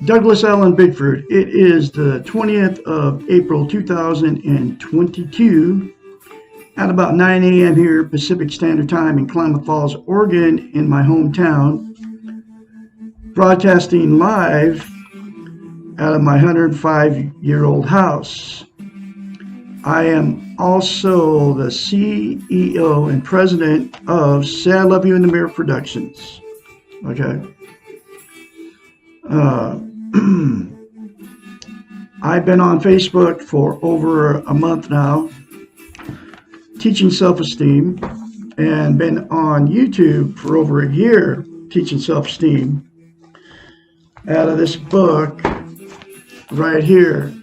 Douglas Allen Bickford. It is the 20th of April 2022 at about 9 a.m. here Pacific Standard Time in Klamath Falls, Oregon, in my hometown, broadcasting live out of my 105-year-old house. I am also the CEO and president of Say I Love You in the Mirror Productions. Okay. I've been on Facebook for over a month now, teaching self-esteem, and been on YouTube for over a year, teaching self-esteem, out of this book right here,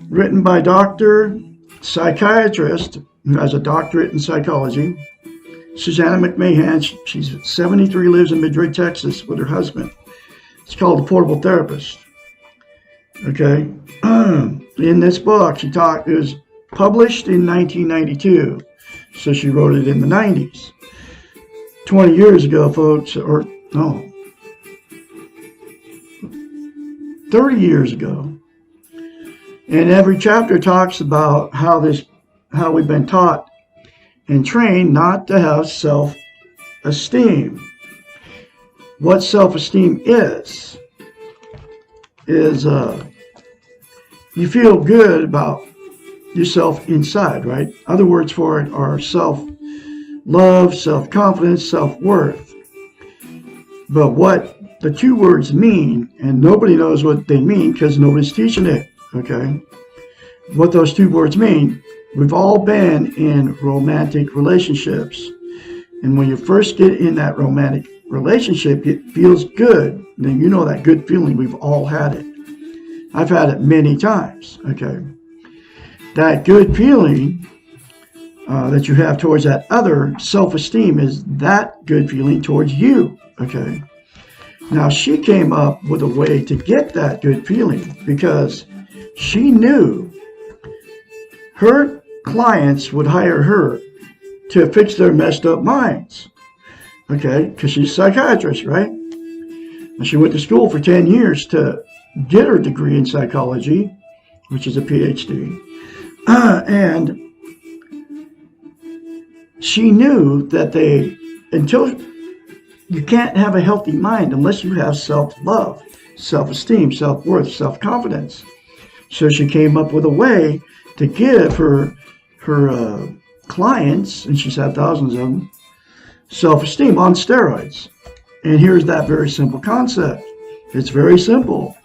written by Dr. Psychiatrist who has a doctorate in psychology, Susanna McMahon. She's 73, lives in Madrid, Texas with her husband. It's called The Portable Therapist. Okay. In this book, it was published in 1992. So she wrote it in the 90s. 20 years ago, folks, or no, 30 years ago. And every chapter talks about how we've been taught and trained not to have self-esteem. What self-esteem is you feel good about yourself inside, right? Other words for it are self-love, self-confidence, self-worth. But what the two words mean, and nobody knows what they mean because nobody's teaching it, okay? What those two words mean, we've all been in romantic relationships. And when you first get in that romantic relationship, it feels good. Then you know that good feeling, we've all had it. I've had it many times, okay? That good feeling that you have towards that other, self-esteem, is that good feeling towards you, okay? Now, she came up with a way to get that good feeling because she knew her clients would hire her to fix their messed up minds, okay? Because she's a psychiatrist, right? And she went to school for 10 years to get her degree in psychology, which is a PhD. And she knew that until you can't have a healthy mind unless you have self-love, self-esteem, self-worth, self-confidence. So she came up with a way to give her clients, and she's had thousands of them, self-esteem on steroids. And here's that very simple concept. It's very simple.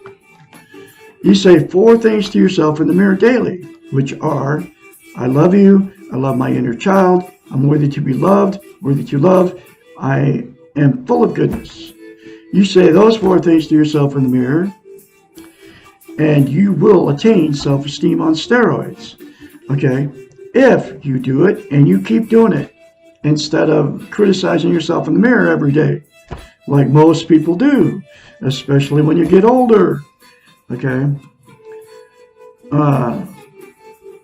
You say 4 things to yourself in the mirror daily, which are, I love you, I love my inner child, I'm worthy to be loved, worthy to love, I am full of goodness. You say those 4 things to yourself in the mirror, and you will attain self-esteem on steroids, okay? If you do it and you keep doing it instead of criticizing yourself in the mirror every day, like most people do, especially when you get older, okay?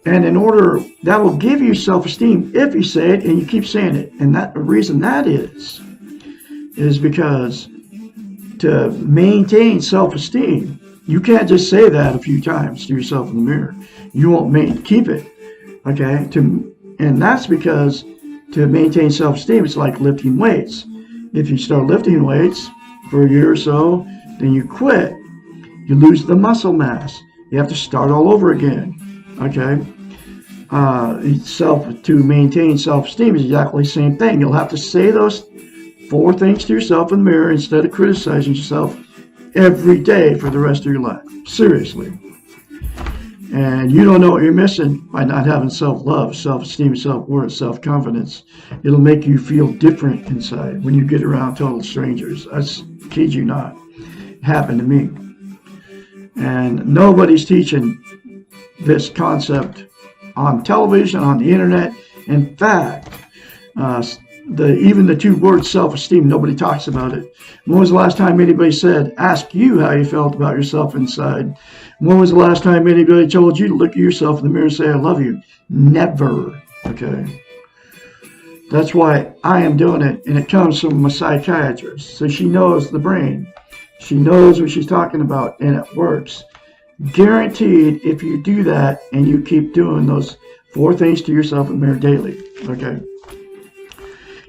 And in order, that will give you self-esteem if you say it and you keep saying it. And the reason that is because to maintain self-esteem, you can't just say that a few times to yourself in the mirror. You won't keep it, okay? And that's because to maintain self-esteem, it's like lifting weights. If you start lifting weights for a year or so, then you quit, you lose the muscle mass. You have to start all over again, okay? To maintain self-esteem is exactly the same thing. You'll have to say those 4 things to yourself in the mirror instead of criticizing yourself every day for the rest of your life. Seriously. And you don't know what you're missing by not having self-love, self-esteem, self-worth, self-confidence. It'll make you feel different inside when you get around total strangers. I kid you not. It happened to me. And nobody's teaching this concept on television, on the internet. In fact, even the two words self-esteem, nobody talks about it. When was the last time anybody said, ask you how you felt about yourself inside? When was the last time anybody told you to look at yourself in the mirror and say, I love you? Never. Okay. That's why I am doing it. And it comes from a psychiatrist. So she knows the brain. She knows what she's talking about, and it works. Guaranteed, if you do that and you keep doing those 4 things to yourself in the mirror daily. Okay.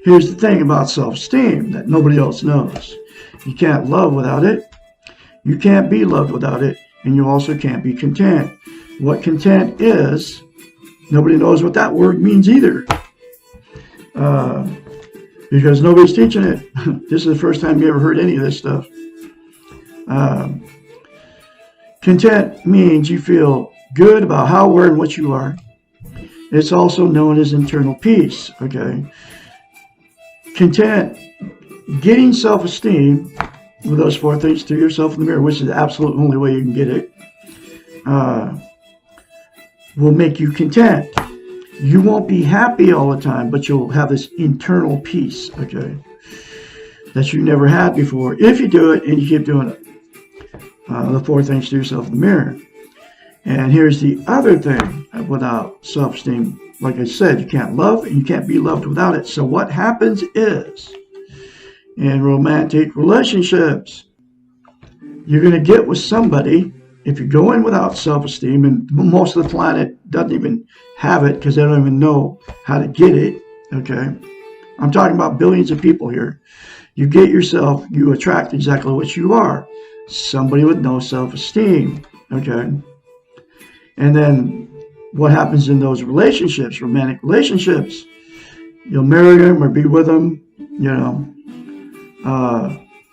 Here's the thing about self-esteem that nobody else knows. You can't love without it. You can't be loved without it. And you also can't be content. What content is, nobody knows what that word means either. Because nobody's teaching it. This is the first time you ever heard any of this stuff. Content means you feel good about how, where, and what you are. It's also known as internal peace. Okay. Content, getting self-esteem with those 4 things to yourself in the mirror, which is the absolute only way you can get it, will make you content. You won't be happy all the time, but you'll have this internal peace, okay, that you never had before, if you do it and you keep doing it. The 4 things to yourself in the mirror. And here's the other thing without self-esteem. Like I said, you can't love and you can't be loved without it. So what happens is, in romantic relationships, you're going to get with somebody, if you go in without self-esteem, and most of the planet doesn't even have it because they don't even know how to get it, okay? I'm talking about billions of people here. You get yourself, you attract exactly what you are. Somebody with no self-esteem, okay? And then what happens in those relationships, romantic relationships, you'll marry them or be with them,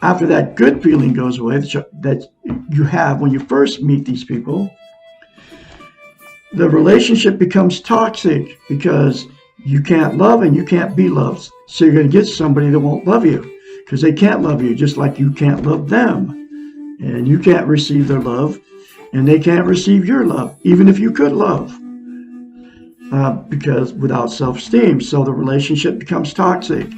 after that good feeling goes away that you have when you first meet these people, the relationship becomes toxic because you can't love and you can't be loved. So you're going to get somebody that won't love you because they can't love you, just like you can't love them. And you can't receive their love, and they can't receive your love, even if you could love. Because without self-esteem, so the relationship becomes toxic.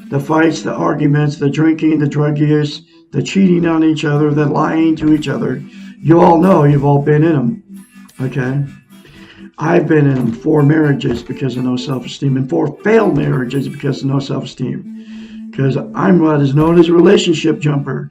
The fights, the arguments, the drinking, the drug use, the cheating on each other, the lying to each other. You all know, you've all been in them, okay? I've been in them 4 marriages because of no self-esteem and 4 failed marriages because of no self-esteem. Because I'm what is known as a relationship jumper.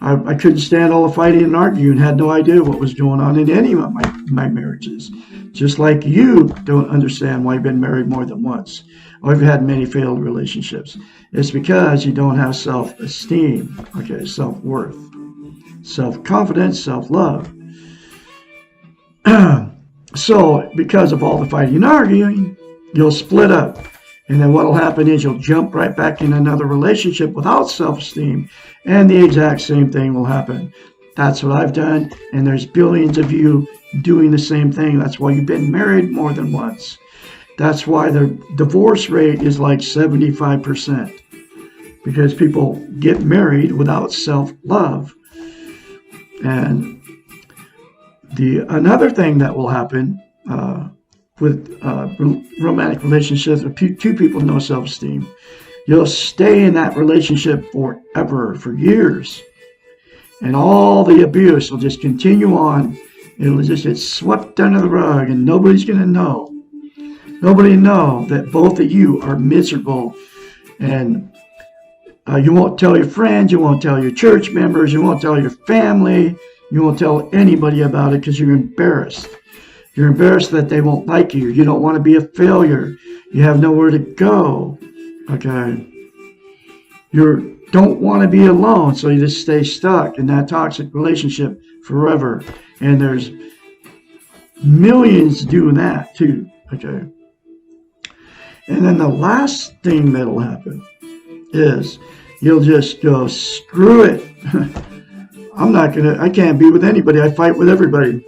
I couldn't stand all the fighting and arguing, had no idea what was going on in any of my marriages. Just like you don't understand why you've been married more than once, or you've had many failed relationships. It's because you don't have self-esteem, okay, self-worth, self-confidence, self-love. So because of all the fighting and arguing, you'll split up. And then what will happen is you'll jump right back in another relationship without self-esteem, and the exact same thing will happen. That's what I've done, and there's billions of you doing the same thing. That's why you've been married more than once. That's why the divorce rate is like 75%, because people get married without self-love. And another thing that will happen with romantic relationships with 2 people with no self-esteem, you'll stay in that relationship forever, for years. And all the abuse will just continue on. It'll just get swept under the rug, and nobody's going to know. Nobody know that both of you are miserable. And you won't tell your friends, you won't tell your church members, you won't tell your family, you won't tell anybody about it because you're embarrassed. You're embarrassed that they won't like you. You don't want to be a failure. You have nowhere to go. Okay. You don't want to be alone, so you just stay stuck in that toxic relationship forever. And there's millions doing that too. Okay. And then the last thing that'll happen is you'll just go, screw it. I can't be with anybody. I fight with everybody.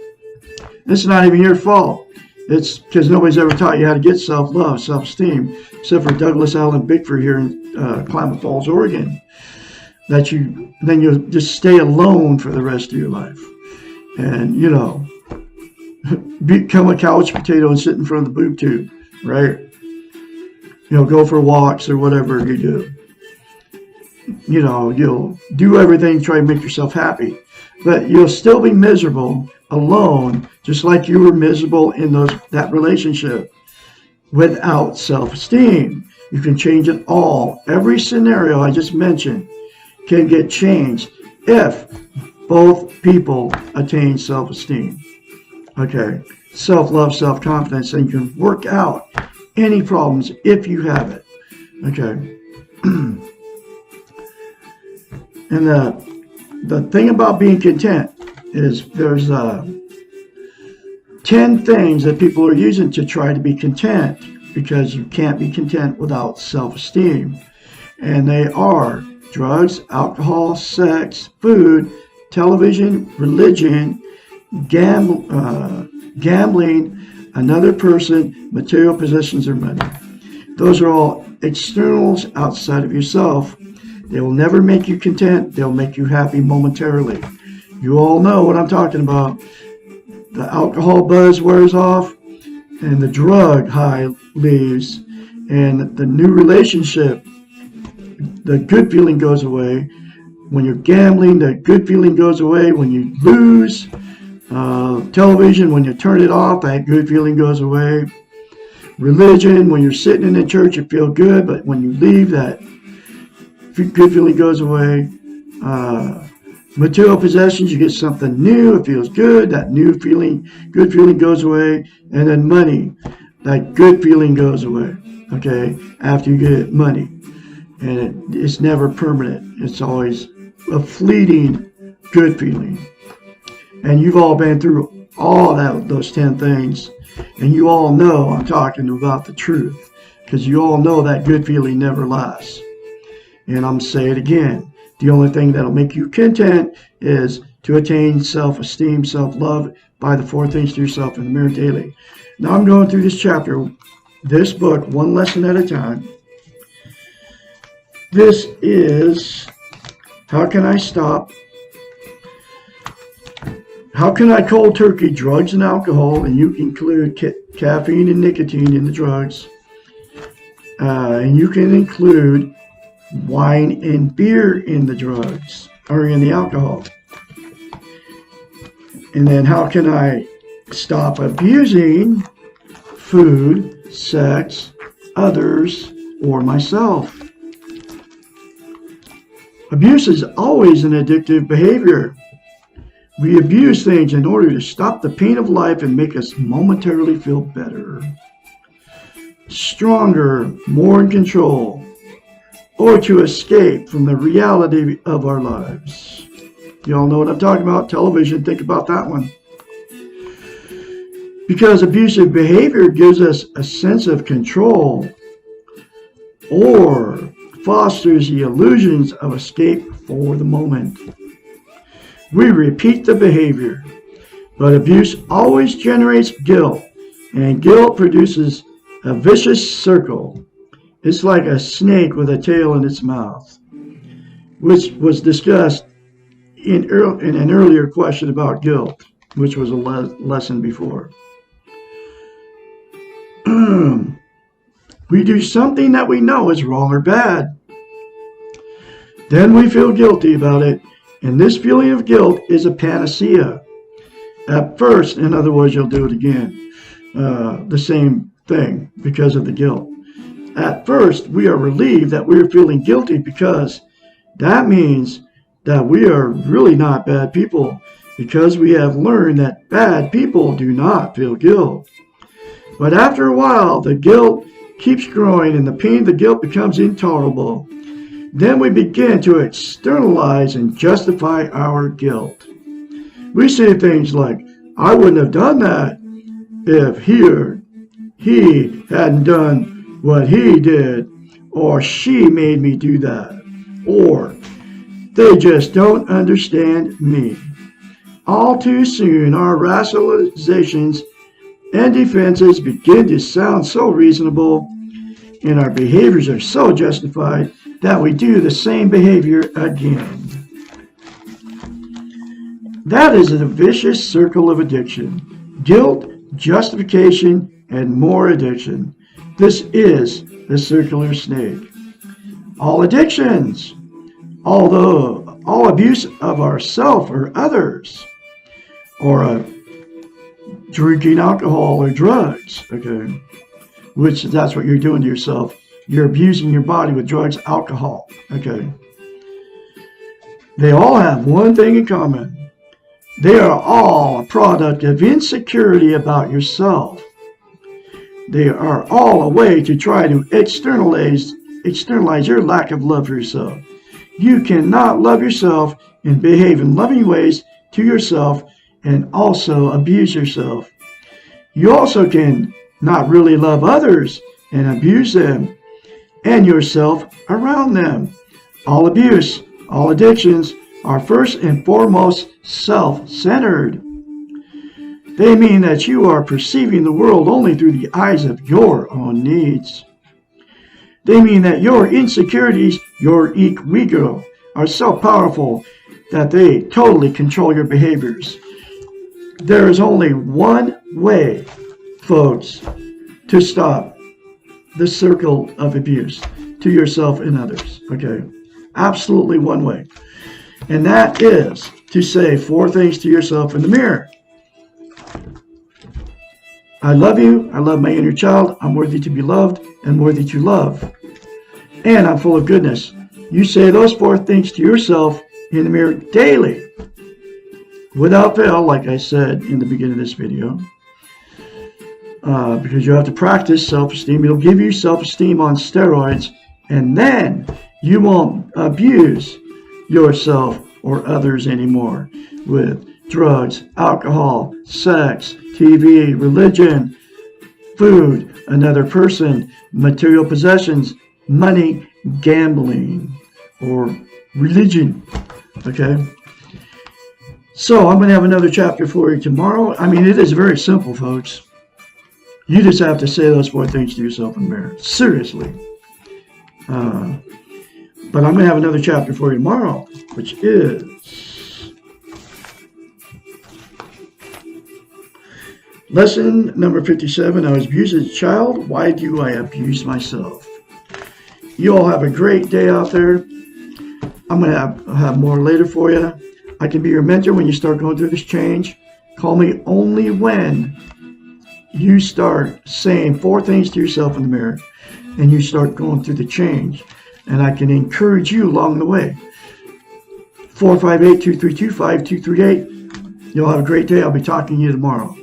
It's not even your fault. It's because nobody's ever taught you how to get self-love, self-esteem, except for Douglas Allen Bickford here in Klamath Falls, Oregon. Then you'll just stay alone for the rest of your life. And, become a couch potato and sit in front of the boob tube, right? Go for walks or whatever you do. You'll do everything to try to make yourself happy. But you'll still be miserable alone, just like you were miserable in that relationship without self-esteem. You can change it all. Every scenario I just mentioned can get changed if both people attain self-esteem. Okay, self-love, self-confidence, and you can work out any problems if you have it. Okay. And the thing about being content is there's 10 things that people are using to try to be content, because you can't be content without self-esteem. And they are drugs, alcohol, sex, food, television, religion, gambling, another person, material possessions, or money. Those are all externals outside of yourself. They will never make you content. They'll make you happy momentarily. You all know what I'm talking about. The alcohol buzz wears off and the drug high leaves, and the new relationship, the good feeling goes away. When you're gambling, the good feeling goes away. When you lose, television, when you turn it off, that good feeling goes away. Religion, when you're sitting in the church, you feel good, but when you leave, that good feeling goes away. Material possessions, you get something new, it feels good, that good feeling goes away. And then money, that good feeling goes away, okay, after you get money. And it's never permanent. It's always a fleeting good feeling. And you've all been through all those 10 things, and you all know I'm talking about the truth, because you all know that good feeling never lasts. And I'm saying it again. The only thing that'll make you content is to attain self-esteem, self-love by the 4 things to yourself in the mirror daily. Now I'm going through this chapter, this book, one lesson at a time. This is How Can I Stop? How can I cold turkey drugs and alcohol? And you include caffeine and nicotine in the drugs. And you can include wine and beer in the drugs, or in the alcohol. And then how can I stop abusing food, sex, others, or myself? Abuse is always an addictive behavior. We abuse things in order to stop the pain of life and make us momentarily feel better, stronger, more in control, or to escape from the reality of our lives. You all know what I'm talking about. Television, think about that one. Because abusive behavior gives us a sense of control or fosters the illusions of escape for the moment. We repeat the behavior, but abuse always generates guilt, and guilt produces a vicious circle. It's like a snake with a tail in its mouth, which was discussed in an earlier question about guilt, which was a lesson before. We do something that we know is wrong or bad. Then we feel guilty about it, and this feeling of guilt is a panacea. At first, in other words, you'll do it again, the same thing because of the guilt. At first, we are relieved that we are feeling guilty, because that means that we are really not bad people, because we have learned that bad people do not feel guilt. But after a while, the guilt keeps growing and the pain of the guilt becomes intolerable. Then we begin to externalize and justify our guilt. We say things like, I wouldn't have done that if he hadn't done what he did, or she made me do that, or they just don't understand me. All too soon, our rationalizations and defenses begin to sound so reasonable, and our behaviors are so justified that we do the same behavior again. That is a vicious circle of addiction. Guilt, justification, and more addiction. This is the circular snake. All addictions, although all abuse of ourself or others, or drinking alcohol or drugs, okay, which that's what you're doing to yourself. You're abusing your body with drugs, alcohol, okay. They all have one thing in common. They are all a product of insecurity about yourself. They are all a way to try to externalize your lack of love for yourself. You cannot love yourself and behave in loving ways to yourself and also abuse yourself. You also can not really love others and abuse them and yourself around them. All abuse, all addictions are first and foremost self-centered. They mean that you are perceiving the world only through the eyes of your own needs. They mean that your insecurities, your ego, are so powerful that they totally control your behaviors. There is only one way, folks, to stop the circle of abuse to yourself and others. Okay? Absolutely one way. And that is to say 4 things to yourself in the mirror. I love you. I love my inner child. I'm worthy to be loved and worthy to love. And I'm full of goodness. You say those 4 things to yourself in the mirror daily, without fail, like I said in the beginning of this video, because you have to practice self-esteem. It'll give you self-esteem on steroids, and then you won't abuse yourself or others anymore with drugs, alcohol, sex, TV, religion, food, another person, material possessions, money, gambling, or religion. Okay? So I'm going to have another chapter for you tomorrow. I mean, it is very simple, folks. You just have to say those 4 things to yourself in the mirror. Seriously. But I'm going to have another chapter for you tomorrow, which is lesson number 57. I was abused as a child. Why do I abuse myself? You all have a great day out there. I'm going to have more later for you. I can be your mentor when you start going through this change. Call me only when you start saying 4 things to yourself in the mirror and you start going through the change. And I can encourage you along the way. 458-2325-238. You'll have a great day. I'll be talking to you tomorrow.